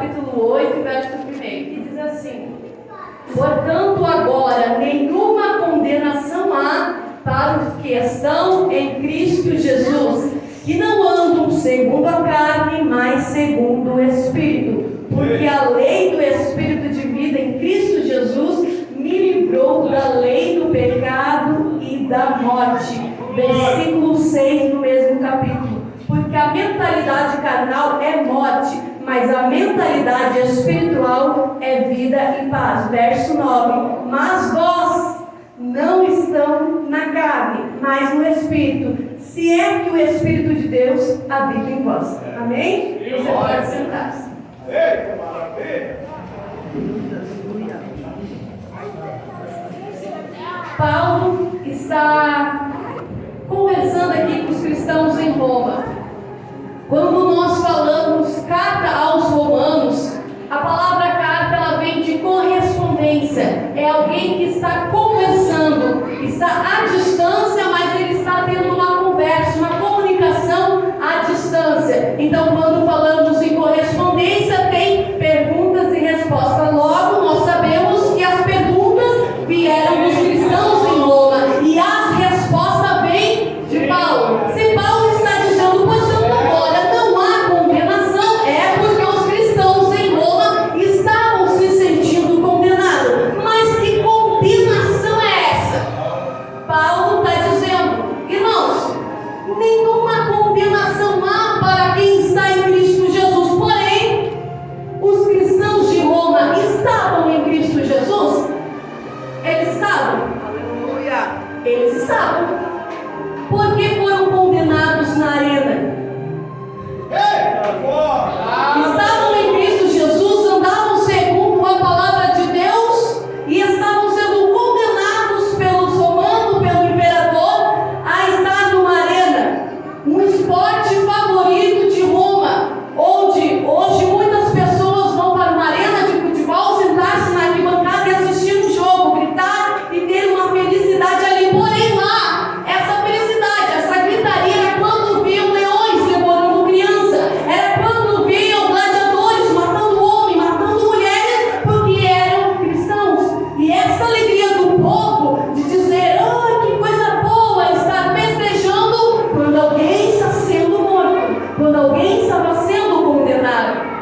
capítulo 8, verso 1, que diz assim: portanto, agora nenhuma condenação há para os que estão em Cristo Jesus, que não andam segundo a carne, mas segundo o Espírito. Porque a lei do Espírito de vida em Cristo Jesus me livrou da lei do pecado e da morte. Versículo 6 do mesmo capítulo. Porque a mentalidade carnal é morte, mas a mentalidade espiritual é vida e paz. Verso 9. Mas vós não estão na carne, mas no Espírito, se é que o Espírito de Deus habita em vós. Amém? Você pode sentar-se. Paulo está conversando aqui com os cristãos em Roma. Quando nós falamos carta aos romanos, a palavra carta ela vem de correspondência. É alguém que está conversando, está à distância, mas ele está tendo uma conversa, uma comunicação à distância. Então, quando falamos em correspondência, tem perguntas e respostas. Logo, nós sabemos que as perguntas vieram dos cristãos em Roma e as respostas vêm de Paulo. Se Paulo está dizendo, portanto, agora não há condenação, é porque os cristãos em Roma estavam se sentindo condenados. Mas que condenação é essa? Paulo está dizendo, irmãos, nenhuma condenação há para quem está em Cristo Jesus. Porém, os cristãos de Roma estavam em Cristo Jesus? Eles estavam? Aleluia! Eles estavam. Por que foram condenados na arena? Estavam em Cristo Jesus, andavam segundo a palavra de Deus e estavam sendo condenados pelos romanos, pelo imperador, a estar numa arena, um esporte favorito de Roma, onde hoje muitas pessoas vão para uma arena de futebol, sentar-se na arquibancada e assistir um jogo, gritar e ter uma felicidade ali. Porém, lá, essa felicidade, essa gritaria era quando viam leões devorando criança, era quando viam gladiadores matando homens, matando mulheres, porque eram cristãos. E essa alegria do povo de dizer, que coisa boa estar festejando quando alguém está sendo morto, quando alguém estava sendo condenado.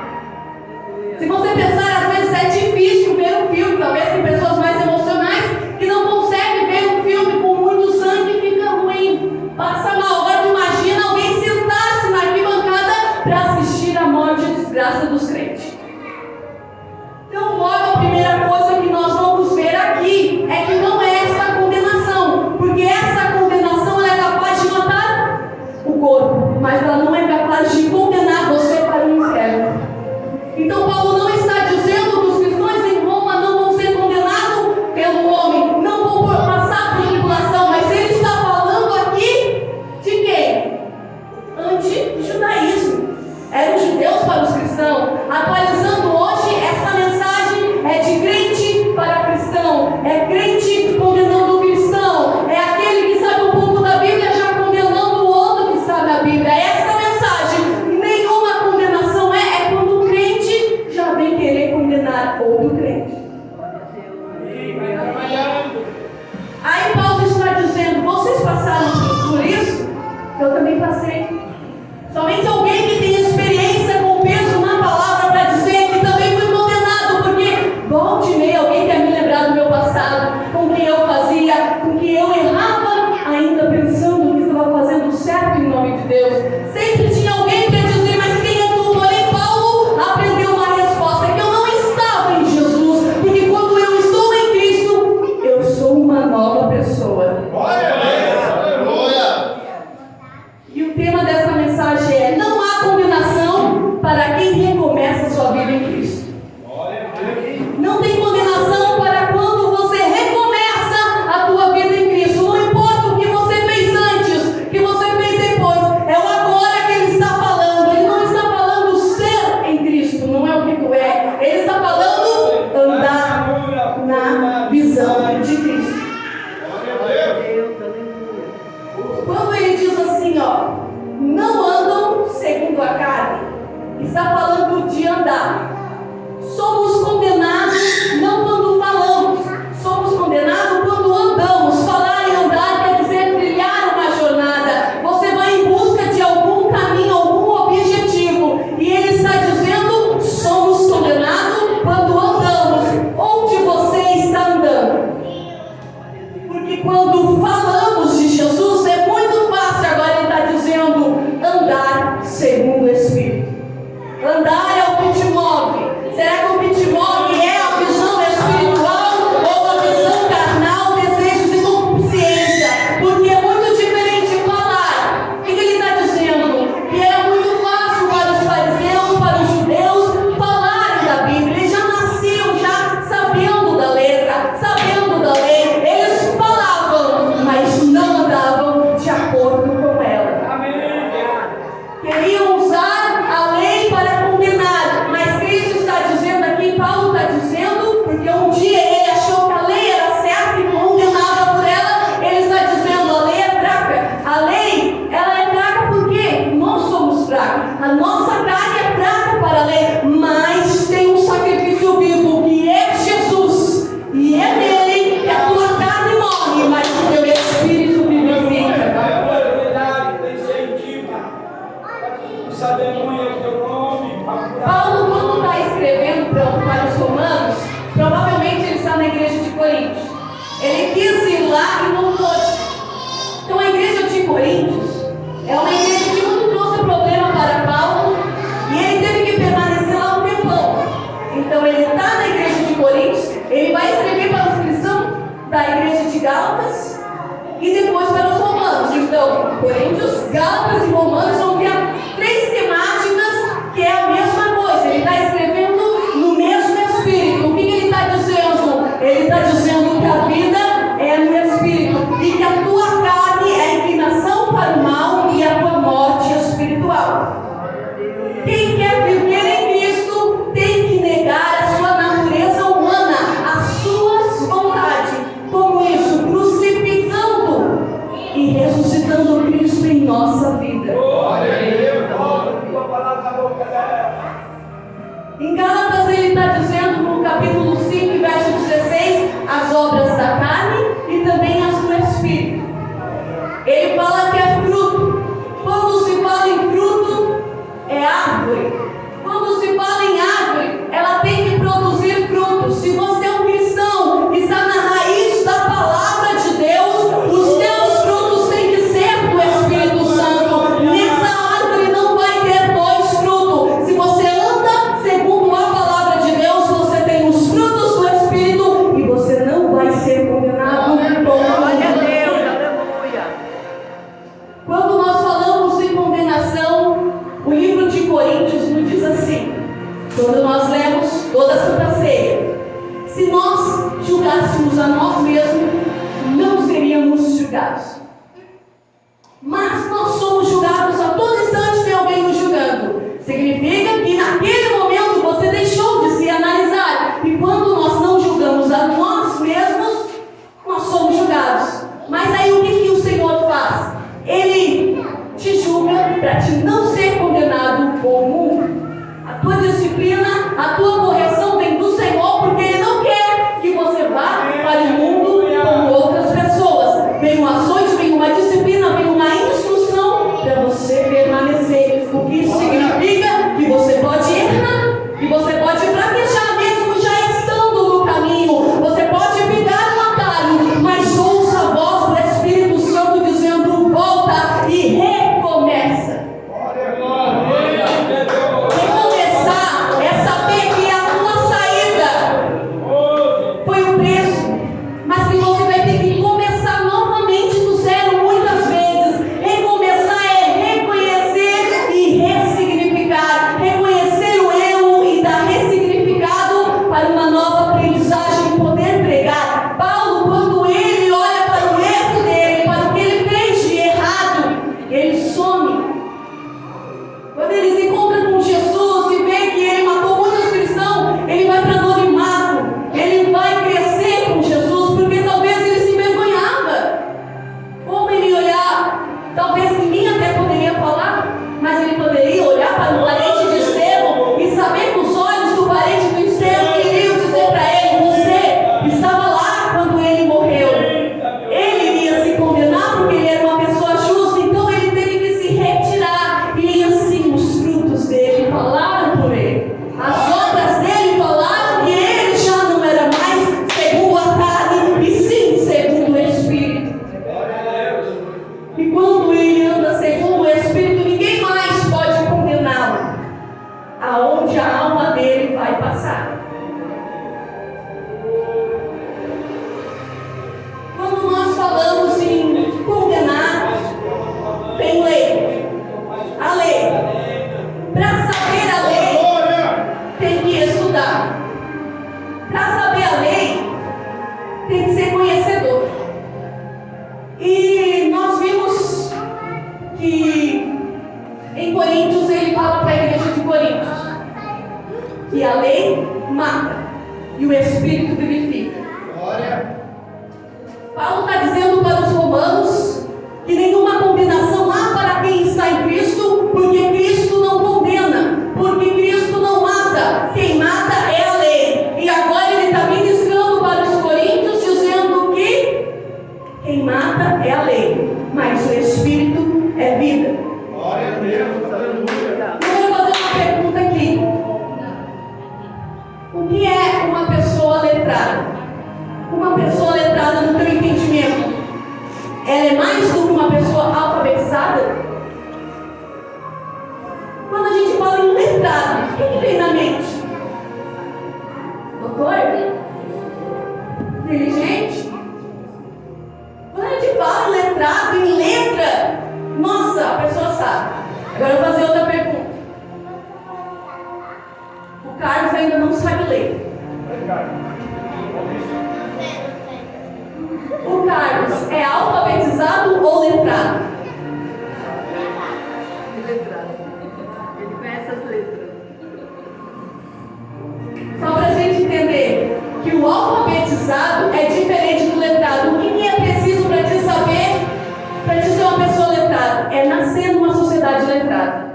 Se você pensar, às vezes é difícil ver um filme, talvez tem pessoas mais emocionais que não conseguem ver um filme com muito sangue e fica ruim, passa mal. Agora imagina alguém sentar-se na arquibancada para assistir a morte e desgraça dos crentes. Então, logo a primeira coisa que nós vamos ver aqui é que não é essa condenação, porque essa condenação ela é capaz de matar o corpo, mas ela não é capaz de condenar você para o inferno. Então, Paulo não está dizendo que os cristãos em Roma não vão ser condenados pelo homem, não vão passar por tribulação, mas ele está falando aqui de quem? Anti-judaísmo. Eram judeus para os cristãos. Atualizando hoje, essa mensagem é de crente para cristão, é crente condenando o cristão, é aquele que sabe um pouco da Bíblia já condenando o outro que sabe a Bíblia. Essa mensagem, nenhuma condenação é quando o crente já vem querer condenar outro crente. Aí Paulo está dizendo, vocês passaram por isso? Eu também passei. Somente alguém que tem experiência com peso na palavra para dizer que também fui condenado, porque volte e meia alguém quer me lembrar do meu passado, com quem eu fazia, com quem eu errava, ainda pensando que estava fazendo certo em nome de Deus. Sempre tinha alguém para dizer, mas quem é tu? Porém, Paulo aprendeu uma resposta, que eu não estava em Jesus, porque quando eu estou em Cristo, eu sou uma nova pessoa. E o tema dessa mensagem é: não há condenação para quem recomeça sua vida em Cristo. Não tem condenação para quando você recomeça a tua vida em Cristo. Não importa o que você fez antes, o que você fez depois, é o agora que ele está falando. Ele não está falando ser em Cristo, não é o que tu é. Ele está falando andar na visão de Cristo. Quando ele diz assim, não andam segundo a carne, está falando de andar. Somos condenados não quando falamos, somos condenados quando andamos. Falar e andar quer dizer trilhar uma jornada. Você vai em busca de algum caminho, algum objetivo. E ele está dizendo, somos condenados quando andamos. Onde você está andando? Porque quando falamos de Jesus é muito fácil. Agora ele está dizendo, andar segundo o Espírito. Andar é o que te move. Será que o que te move é a visão espiritual ou a visão carnal, desejos e consciência? Porque é muito diferente falar. O que ele está dizendo? Que era muito fácil para os fariseus, para os judeus, falarem da Bíblia. Eles já nasciam já sabendo da letra, sabendo da lei. Eles falavam, mas não andavam de acordo com ela. Queriam usar a lei para condenar, mas Cristo está dizendo aqui, Paulo está dizendo, porque um dia ele achou que a lei era certa e condenava por ela. Ele está dizendo, a lei é fraca. A lei, ela é fraca porque nós somos fracos. A nossa carne é fraca para a lei, mas tem um sacrifício vivo que é Jesus, e é nele que a tua carne morre, mas o teu espírito vivifica. Paulo, quando está escrevendo para os romanos, provavelmente ele está na igreja de Coríntios. Ele quis ir lá e não pôde. Então a igreja de Coríntios é uma igreja que muito trouxe problema para Paulo e ele teve que permanecer lá um tempão. Então ele está na igreja de Coríntios, ele vai escrever para os cristãos da igreja de Gálatas e depois para os romanos. Então, Coríntios, Gálatas e Romanos vão ter três temáticas que é a mesma coisa. Ele está escrevendo no mesmo espírito. O que ele está dizendo? Ele está dizendo que a vida é no espírito e que a tua carne é a inclinação para o mal e a tua morte espiritual. Quem quer viver em Cristo tem que negar a sua natureza humana, as suas vontades. Como isso? Crucificando e ressuscitando Cristo em nossa vida. Em Gálatas ele está dizendo no capítulo 5, verso 16, as obras da carne e também as do Espírito. Ele fala que é fruto. Quando se fala em fruto, é árvore. Quando se fala em árvore, ela tem que produzir frutos. Se você é um cristão, está na raiz da palavra de Deus, os teus frutos têm que ser do Espírito Santo. Nessa árvore não vai ter dois frutos. Se você anda segundo a palavra de Deus, você tem os frutos do Espírito e você não vai ser condenado. Glória a Deus, aleluia. Quando nós falamos em condenação, o livro de Coríntios nos diz assim, quando nós lemos toda a Santa Ceia: se nós julgássemos a nós mesmos, não seríamos julgados. Mas nós somos julgados a todo instante, tem alguém nos julgando. Significa que naquele momento você deixou de se analisar. E quando nós não julgamos a nós mesmos, nós somos julgados. Mas aí o que o Senhor faz? Ele te julga para te não ser condenado com o mundo. A tua disciplina, a tua correção vem do Senhor, porque Ele não quer que você vá para o mundo com outras pessoas. Vem um açoite, vem uma disciplina, vem uma instrução para você permanecer. O que isso significa? Que você pode errar, que você pode fraquejar mesmo já estando no caminho. Você pode pegar um atalho, mas ouça a voz do Espírito Santo dizendo: volta e recomeça. Recomeçar é saber que a tua saída foi um preço, mas que você vai ter que começar novamente do zero muitas vezes. Recomeçar é reconhecer e ressignificar, reconhecer o erro e dar ressignificação passar. Quando nós falamos em condenar, tem lei. A lei. Para saber a lei, tem que estudar. Para saber a lei, tem que ser conhecedor. E nós vimos que em Coríntios ele fala para a igreja de Coríntios que a lei mata e o Espírito vivifica. Paulo está dizendo para os romanos que nenhuma condenação há para quem está em Cristo, porque Cristo não condena, porque Cristo não mata. Quem mata é a lei. E agora ele está ministrando para os coríntios, dizendo que quem mata é a lei, mas o Espírito é vida. Glória a Deus, aleluia. Eu vou fazer uma pergunta aqui. O que é uma pessoa letrada? Uma pessoa letrada no teu entendimento, ela é mais do que uma pessoa alfabetizada? Quando a gente fala em letrado, o que vem na mente? Doutor? Inteligente? Quando a gente fala em letrado, em letra, nossa, a pessoa sabe. Agora eu vou fazer outra pergunta. O Carlos ainda não sabe ler. O Carlos é alfabetizado ou letrado? Letrado. Ele conhece as letras. Só para a gente entender que o alfabetizado é diferente do letrado. O que é preciso para te saber, para te ser uma pessoa letrada? É nascer numa sociedade letrada.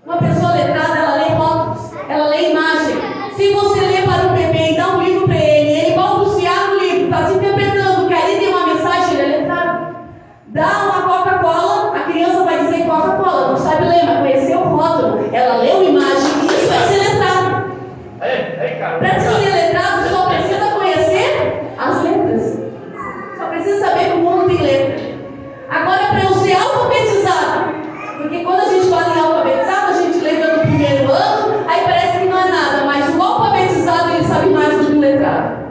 Uma pessoa letrada, ela lê rótulos, ela lê imagem. Se você lê para um bebê e dá um livro para ele balbuciar no livro, está te interpretando que ali tem uma mensagem, ele é letrado. Dá uma Coca-Cola, a criança vai dizer Coca-Cola, não sabe ler, mas conheceu o rótulo. Ela leu imagem, isso é ser letrado. Para te ser letrado, só precisa conhecer as letras. Só precisa saber que o mundo tem letra. Agora, para eu ser alfabetizado, porque quando a gente fala em alfabetizado, a gente lembra do primeiro ano, aí parece que não é nada, mas o alfabetizado ele sabe mais do que o letrado.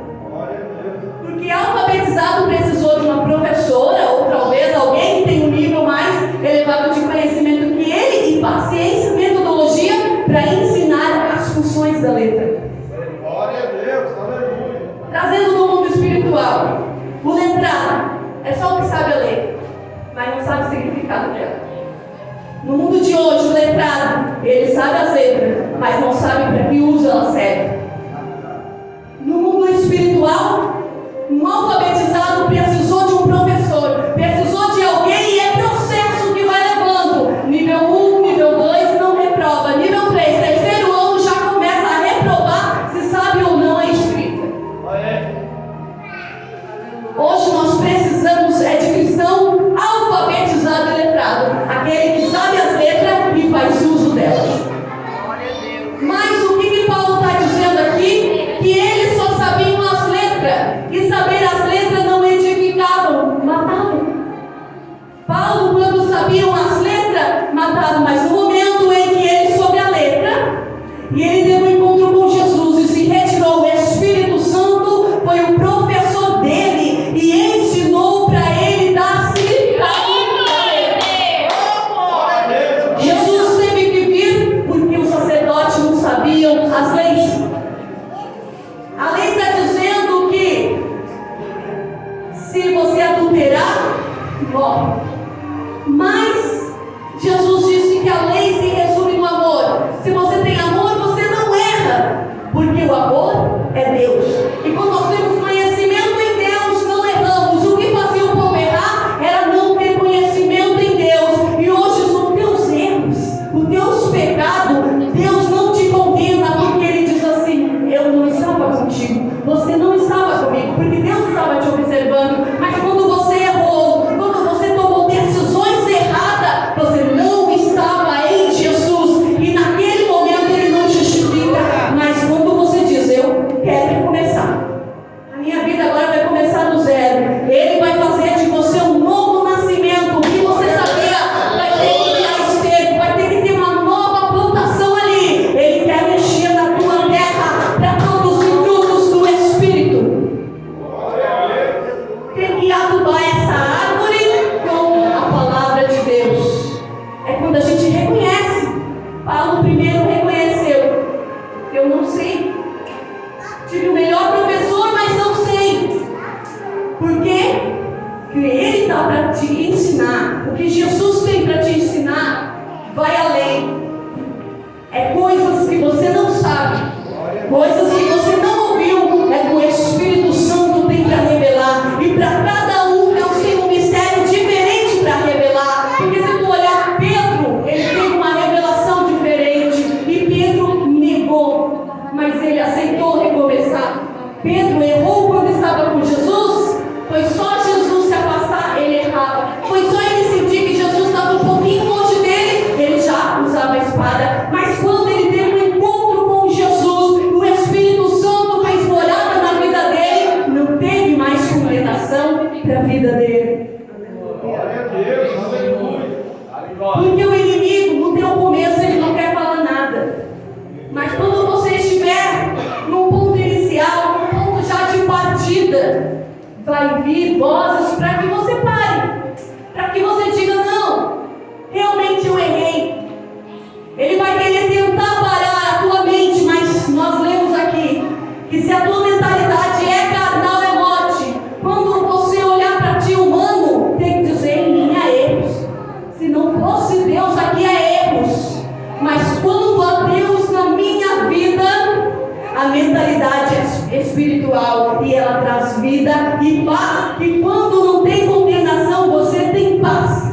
Porque alfabetizado precisou de uma professora, ou talvez alguém que tem um nível mais elevado de conhecimento que ele, e paciência, metodologia, para ensinar as funções da letra. Glória a Deus, aleluia. Trazendo no mundo espiritual, o letrado é só o que sabe a lei, mas não sabe o significado dela. No mundo de hoje, o letrado, ele sabe as letras, mas não sabe para que uso ela serve. No mundo espiritual, um alfabetizado precisou de um professor, precisou de alguém, e é processo que vai levando. Nível 1, nível 2, não reprova. Nível 3, terceiro ano, já começa a reprovar se sabe ou não a escrita. Hoje nós precisamos de cristão alfabetizado e letrado, aquele que sabe as letras e faz uso delas. Mas o que Paulo está dizendo aqui? Que eles só sabiam as letras, e saber as letras não edificavam, matavam. Paulo, quando sabiam as letras, matavam, mas no momento em que ele soube a letra, e ele teve um encontro com Jesus e se retirou, o Espírito Santo foi o professor dele e ensinou para ele dar significado. Jesus teve que vir porque os sacerdotes não sabiam as leis. A lei está dizendo que se você adulterar, morre. Mas Jesus disse que a lei se resume no amor. Se você tem amor, você não erra, porque o amor é Deus. E quando nós temos conhecimento em Deus, não erramos. O que fazia o povo errar era não ter conhecimento em Deus. E hoje os teus erros, os teus pecados, Deus não te condena, porque Ele que Jesus tem para te ensinar vai além. É coisas que você não sabe, coisas que você não ouviu, é que o Espírito Santo tem para revelar. E para cada um, Deus tem um mistério diferente para revelar. Porque se tu olhar Pedro, ele teve uma revelação diferente. E Pedro negou, mas ele aceitou recomeçar. Pedro errou quando estava com Jesus. Foi só Jesus se afastar, ele errava. Foi só ele sentir que Jesus estava um pouquinho longe dele, ele já usava a espada. Mas quando ele teve um encontro com Jesus, o Espírito Santo fez morada na vida dele, não teve mais condenação para a vida dele. Glória a Deus, aleluia. Porque o inimigo, no teu começo, ele não quer falar nada. Mas quando você estiver num ponto inicial, num ponto já de partida, vai vir vozes para que você pare, para que você diga: não, realmente eu errei. Ele vai querer tentar parar a tua mente, mas nós lemos aqui que se a tua mentalidade é carnal, é morte. Quando você olhar para ti humano, tem que dizer: em mim há erros. Se não fosse Deus, aqui há erros. Mas quando há Deus na minha vida, a mentalidade é espiritual e ela traz vida e paz. E quando não tem condenação, você tem paz.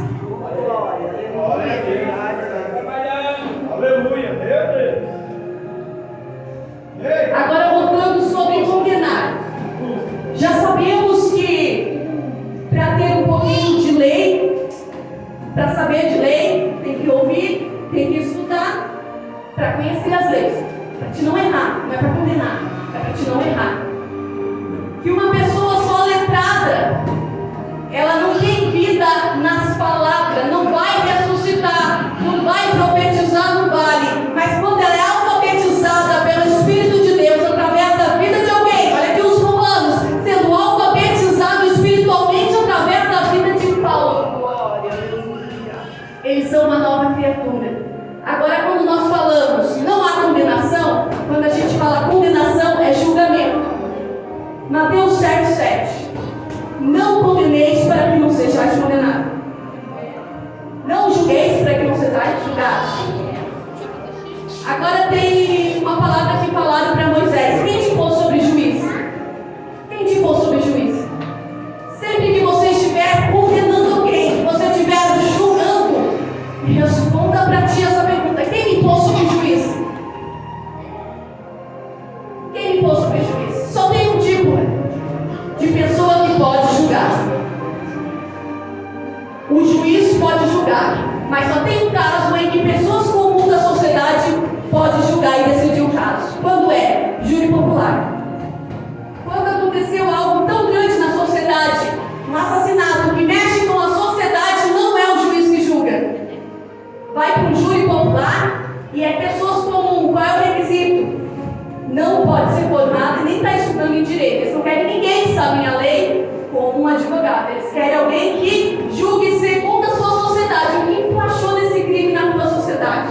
Glória a Deus. Aleluia, meu Deus. Ei. Agora voltando sobre condenar. Já sabemos que para ter um pouquinho de lei, para saber de lei, tem que ouvir, tem que estudar, para conhecer as leis. Para te não errar, não é para condenar, é para te não errar. Que uma pessoa só letrada, ela não tem vida nas palavras, não vai ressuscitar, não vai profetizar no vale. Mas quando ela é alfabetizada pelo Espírito de Deus através da vida de alguém, olha aqui os romanos sendo alfabetizados espiritualmente através da vida de Paulo. Eles são uma nova criatura. Agora, quando nós falamos não há condenação, quando a gente fala condenação, é julgamento. Mateus 7,7. Não condeneis para que não sejais condenados. Não julgueis para que não sejais julgados. Agora tem uma palavra que falaram para Moisés: quem te pôs sobre juiz? Quem te pôs sobre juiz? Sempre que você estiver condenando alguém, você estiver julgando, responda para ti essa pergunta: quem me pôs sobre juiz? Quem me pôs sobre juiz? Só tem um tipo de pessoa que pode julgar. O juiz pode julgar, mas só tem um caso em que pessoas comuns da sociedade podem julgar e decidir o caso. Quando é? Júri popular. Quando aconteceu algo tão grande na sociedade, um assassinato que mexe com a sociedade, não é o juiz que julga. Vai para um júri popular e é pessoas comuns. Qual é o requisito? Não pode ser formado e nem está estudando em direito. Eles não querem ninguém que sabe a lei como um advogado. Eles querem alguém que julgue segundo a sua sociedade. O que tu achou desse crime na tua sociedade?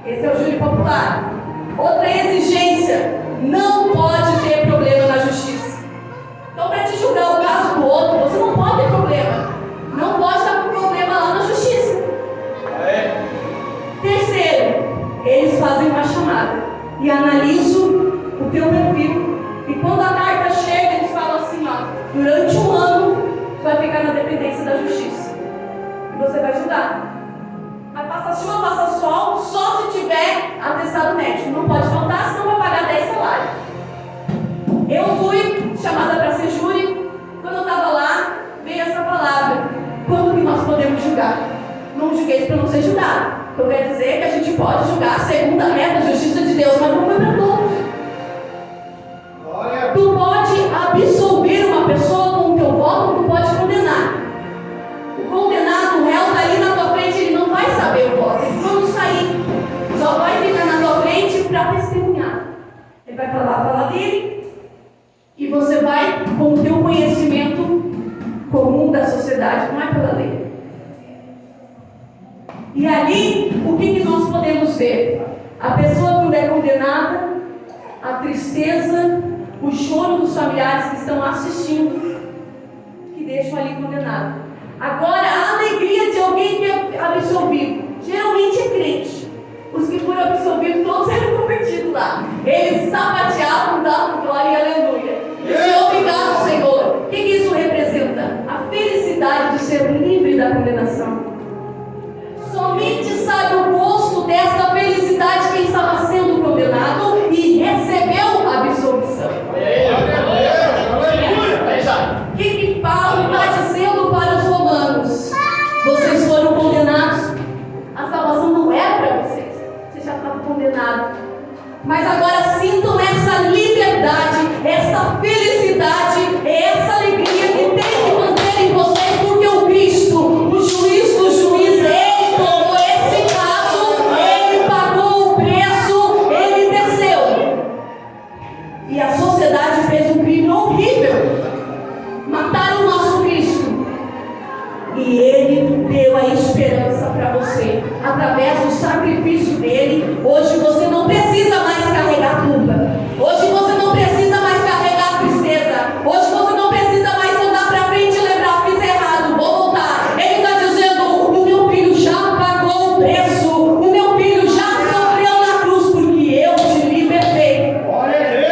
Esse é o júri popular. Outra exigência: não pode ter problema na justiça. Então, para te julgar o caso do outro, você não pode ter problema. Não pode estar com problema lá na justiça. Terceiro, eles fazem uma chamada e analisam o teu perfil. E quando a carta chega, eles falam assim: ó, durante um ano você vai ficar na dependência da justiça e você vai julgar. Mas faça chuva, faça sol, só se tiver atestado médico. Não pode faltar, senão vai pagar 10 salários. Eu fui chamada para ser júri. Quando eu estava lá, veio essa palavra: quando que nós podemos julgar? Não julgueis para não ser julgado. Então quer dizer que a gente pode julgar segundo a reta da justiça de Deus, mas não foi para todos. Tu pode absolver uma pessoa com o teu voto, tu pode condenar. O condenado, o réu está ali na tua frente, ele não vai saber o voto. Eles vão sair, só vai ficar na tua frente para testemunhar. Ele vai falar dele e você vai com o teu conhecimento comum da sociedade, não é pela lei. E ali, o que nós podemos ver? A pessoa quando é condenada, a tristeza, o choro dos familiares que estão assistindo, que deixam ali condenado. Agora, a alegria de alguém que é absolvido, geralmente é crente. Os que foram absolvidos, todos eram convertidos lá. Eles sapateavam, davam glória e aleluia. Diziam obrigado, Senhor. O que isso representa? A felicidade de ser livre da condenação. Somente sabe o gosto desta felicidade quem estava sendo condenado e recebeu a absolvição. O que Paulo está dizendo para os romanos? Vocês foram condenados. A salvação não era para vocês. Vocês já estavam condenados. Mas agora sintam essa liberdade, essa felicidade, essa alegria que tem que manter em vocês, porque o Cristo, o juiz do juiz, ele tomou esse caso, ele pagou o preço, ele desceu. E a sociedade fez um crime horrível. Mataram o nosso Cristo. E ele deu a esperança para você. Através do sacrifício dele, hoje você não precisa mais carregar culpa. Hoje você não precisa mais carregar tristeza. Hoje você não precisa mais andar para frente e lembrar, fiz errado, vou voltar. Ele está dizendo, o meu filho já pagou o preço. O meu filho já sofreu na cruz, porque eu te libertei. Glória a Deus.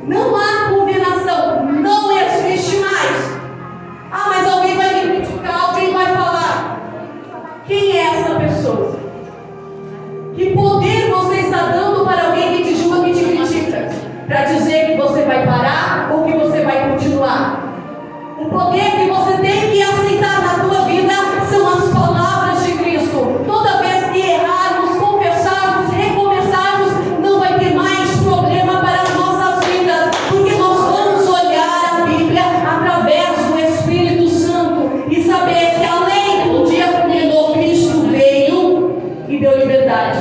Não há condenação, não existe mais. Ah, mas alguém vai me criticar, alguém vai falar. Quem é essa pessoa? Que poder você está dando para alguém que te julga, que te critica? Para dizer que você vai parar ou que você vai continuar? O poder que você tem que aceitar na tua vida são as palavras de Cristo. Toda vez que errarmos, confessarmos, recomeçarmos, não vai ter mais problema para as nossas vidas, porque nós vamos olhar a Bíblia através do Espírito Santo e saber que além do dia condenou, Cristo veio e deu liberdade.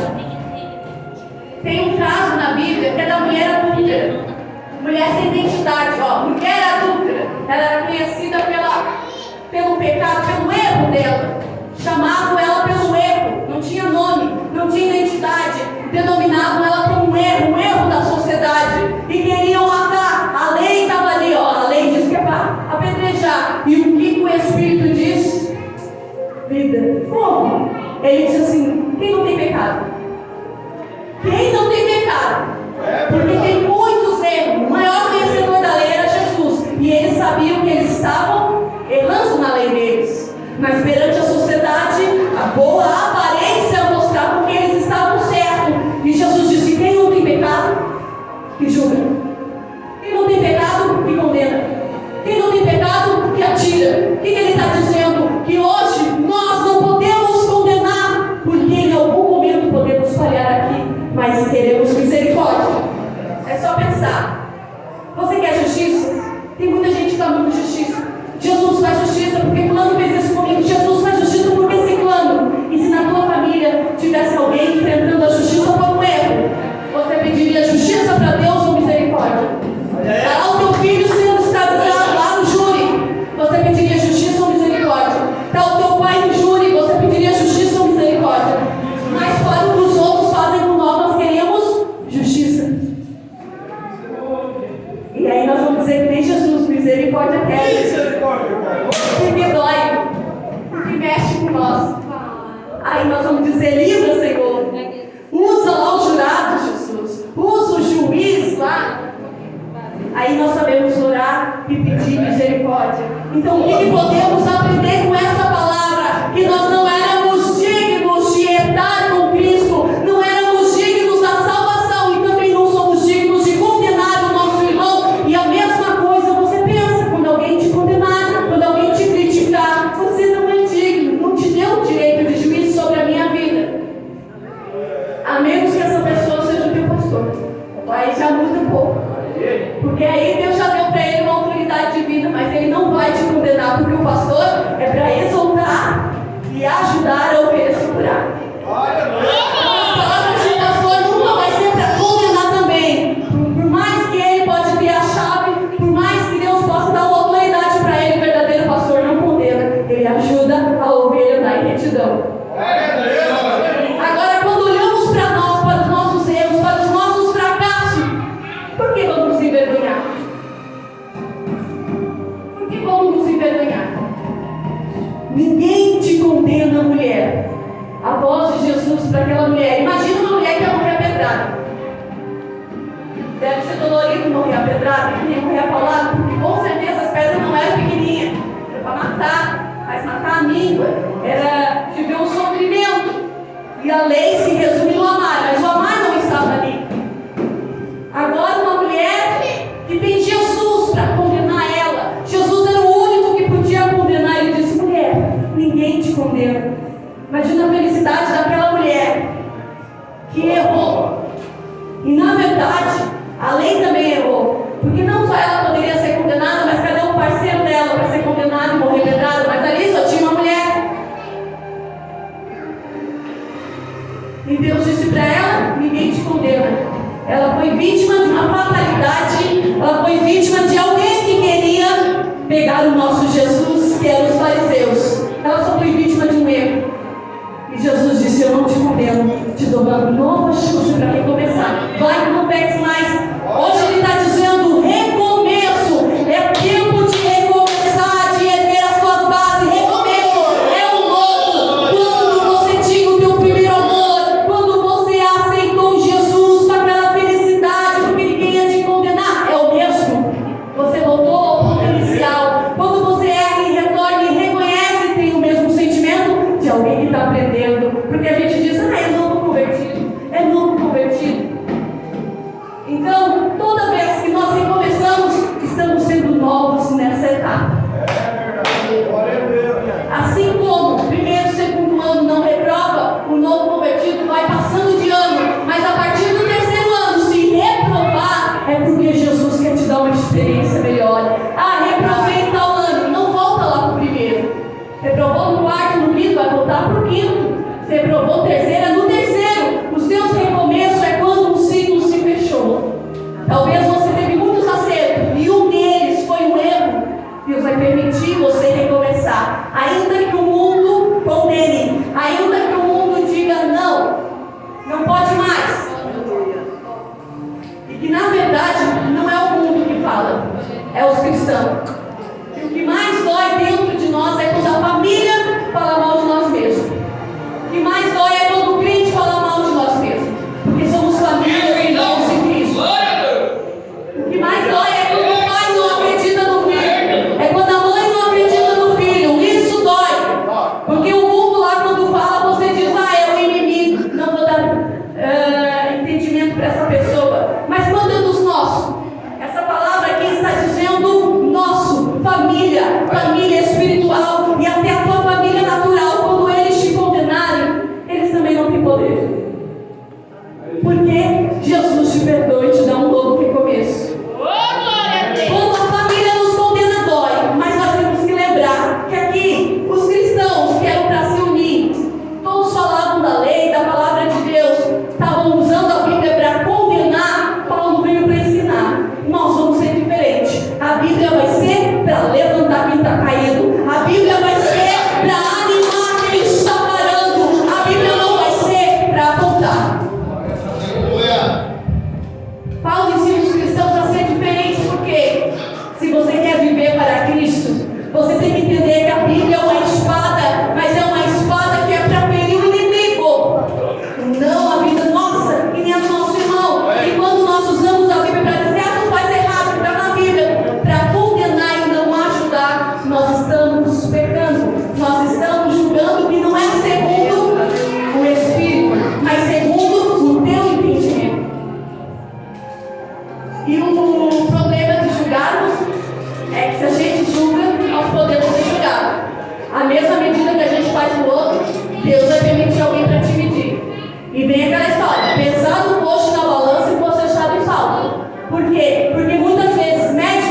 Tem um caso na Bíblia que é da mulher adúltera. Mulher sem identidade, mulher adúltera. Ela era conhecida pelo pecado, pelo erro dela. Chamavam ela pelo erro, não tinha nome, não tinha identidade. Denominavam ela como um erro da sociedade. E queriam matar. A lei estava ali, a lei diz que é para apedrejar. E o que o Espírito diz? Vida. Como? Ele diz assim, quem não tem pecado? Quem não tem pecado? Porque tem muitos erros. O maior conhecedor da lei era Jesus. E eles sabiam que eles estavam errando na lei deles. Mas perante a sociedade, a boa aparência mostrava que eles estavam certos. E Jesus disse, quem não tem pecado, que julga. Quem não tem pecado, que condena. Quem não tem pecado, que atira. O que ele está dizendo? Que hoje nós não podemos condenar, porque em algum momento podemos falhar aqui, mas queremos misericórdia. É só pensar. Você quer justiça? Tem muita gente clamando justiça. Jesus faz justiça porque fulano fez isso comigo. Jesus faz justiça porque ciclano. E se na tua família tivesse alguém enfrentando a justiça por um erro, você pediria justiça para Deus ou misericórdia? Está lá o teu filho sendo escravizado lá no júri, você pediria justiça ou misericórdia? Está o teu pai no júri, você pediria justiça ou misericórdia? Mas fora o que os outros fazem com nós queremos justiça. E aí nós vamos dizer que nem Jesus, misericórdia quer. Porque dói, porque mexe com nós. Aí nós vamos dizer, livra, Senhor. Usa lá o jurado, Jesus. Usa o juiz lá. Aí nós sabemos orar e pedir misericórdia. Então o que podemos aprender com essa palavra? Que nós não éramos dignos de herdar com Cristo. Não éramos dignos da salvação. E também não somos dignos de condenar o nosso irmão. E a mesma coisa você pensa quando alguém te condenar, quando alguém te criticar. Você não é digno. Não te deu o direito de juízo sobre a minha vida. A menos que essa pessoa seja o teu pastor. Aí já muda um pouco. Porque aí Deus já deu para ele uma autoridade divina, mas ele não vai te condenar, porque o pastor é para exaltar e ajudar a ovelha a segurar. As palavras de pastor nunca vai ser para condenar também. Por mais que ele pode ter a chave, por mais que Deus possa dar uma autoridade para ele, o verdadeiro pastor não condena, ele ajuda a ovelha a andar em retidão. Agora, quando olhamos para nós, para os nossos erros, para os nossos fracassos, por que vamos nos envergonhar? para aquela mulher. Imagina uma mulher que ia morrer apedrada. Deve ser dolorido morrer apedrada, que nem morrer apalado, porque com certeza as pedras não eram pequenininhas. Era para matar, mas matar a língua era de ver um sofrimento. E a lei se resume no amar, mas o amar não estava ali. Agora uma mulher que tem Jesus para condenar ela. Jesus era o único que podia condenar. Ele disse: mulher, ninguém te condena. Imagina a felicidade daquela mulher que errou. E na verdade, a lei também errou. Porque não só ela poderia ser condenada, mas cadê o parceiro dela para ser condenado e morrer pedrado? Mas ali só tinha uma mulher. E Deus disse para ela: ninguém te condena. Ela foi vítima de uma fatalidade. Ela foi vítima de alguém que queria pegar o nosso Jesus, que eram os fariseus. Ela só foi vítima de um erro. E Jesus disse: eu não te condeno, te dou uma nova chance para recomeçar. Vai, não peques mais. Hoje Ele está dizendo: recomeço. É tempo de recomeçar, de erguer as suas bases. Recomeço é o novo. Quando você tinha o teu primeiro amor, quando você aceitou Jesus com aquela felicidade, porque ninguém ia te condenar, é o mesmo. Você voltou ao ponto inicial. Quando você erra e retorna e reconhece, tem o mesmo sentimento de alguém que está aprendendo. Porque a gente diz: é novo convertido. É novo convertido. Então, toda vez que nós recomeçamos, estamos sendo novos nessa etapa. Assim como o primeiro e segundo ano não reprova, o novo convertido vai passando de ano. Mas a partir do terceiro ano, se reprovar, é porque Jesus quer te dar uma experiência melhor. Ah, reprovei em tal ano, não volta lá para o primeiro. Reprovou no quarto, no quinto, vai voltar para o quinto. Se reprovou o terceiro, no terceiro. Os seus recomeços é quando um ciclo se fechou. Talvez você teve muitos acertos e um deles foi um erro. Deus vai permitir você recomeçar. Ainda que o mundo condene, ainda que o mundo diga não, não pode mais. E que na verdade não é o mundo que fala, é os cristãos. E o que mais dói dentro de nós é quando a família fala mal de nós mesmos. O que mais dói é quando o crente fala mal de nós mesmos. Porque somos famílias, irmãos em Cristo. O que mais dói é quando o pai não acredita no filho. É quando a mãe não acredita no filho. Isso dói. Porque o mundo lá, quando fala, você diz: é o inimigo. Não vou dar entendimento para essa pessoa. Mas quando é dos nossos? Essa palavra aqui está dizendo nosso, família, família espiritual e até a tua família natural. Quando eles te condenarem, eles também não têm poder. Porque Jesus te perdoa e te dá um novo recomeço. Quando a família nos condena, dói. Mas nós temos que lembrar que aqui os cristãos que eram para se unir, todos falavam da lei, da palavra de Deus, estavam usando a Bíblia para condenar. Paulo veio para ensinar. Nós vamos ser diferentes. A Bíblia vai ser para levantar quem está caído. A Bíblia vai ser para animar quem está parando. A Bíblia não vai ser para apontar. Paulo ensina os cristãos a ser diferentes, porque se você quer viver para Cristo, você tem que entender que a Bíblia é uma espada, mas é uma espada que é para ferir o inimigo, não a vida nossa e nem a do nosso irmão. E quando nós usamos a Bíblia para dizer: tu faz errado, está na Bíblia, para condenar e não ajudar, nós estamos pecando, nós estamos julgando que não é segundo o Espírito, mas segundo o teu entendimento. E o problema de julgarmos é que se a gente julga, nós podemos ser julgados. A mesma medida que a gente faz no outro, Deus vai permitir alguém para te medir. E vem aquela história: pesado foste na balança e fosse achado em falta. Por quê? Porque muitas vezes mede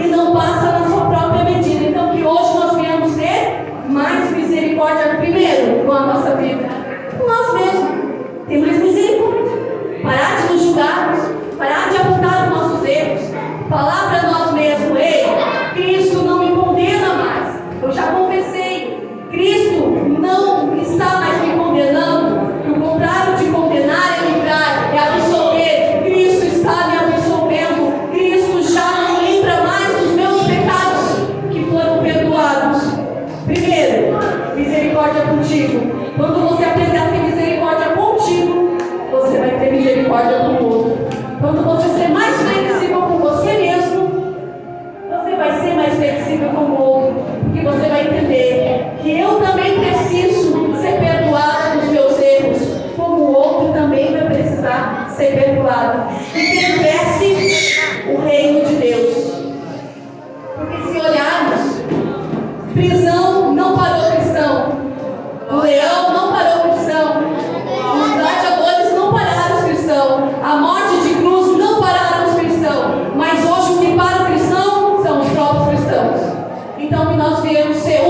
e não passa na sua própria medida. Então que hoje nós venhamos ter mais misericórdia primeiro com a nossa vida, com nós mesmos. Tem mais misericórdia. Parar de nos julgarmos, parar de apontar os nossos erros, falar para nós mesmos: ei, Cristo não me condena mais. Eu já confessei. Cristo não está mais me condenando. O contrário de condenar é livrar. palavra, e que cresce o reino de Deus. Porque se olharmos, prisão não parou o cristão, o leão não parou o cristão, os gladiadores não pararam os cristãos, a morte de cruz não pararam os cristãos, mas hoje o que para o cristão são os próprios cristãos. Então que nós viemos ser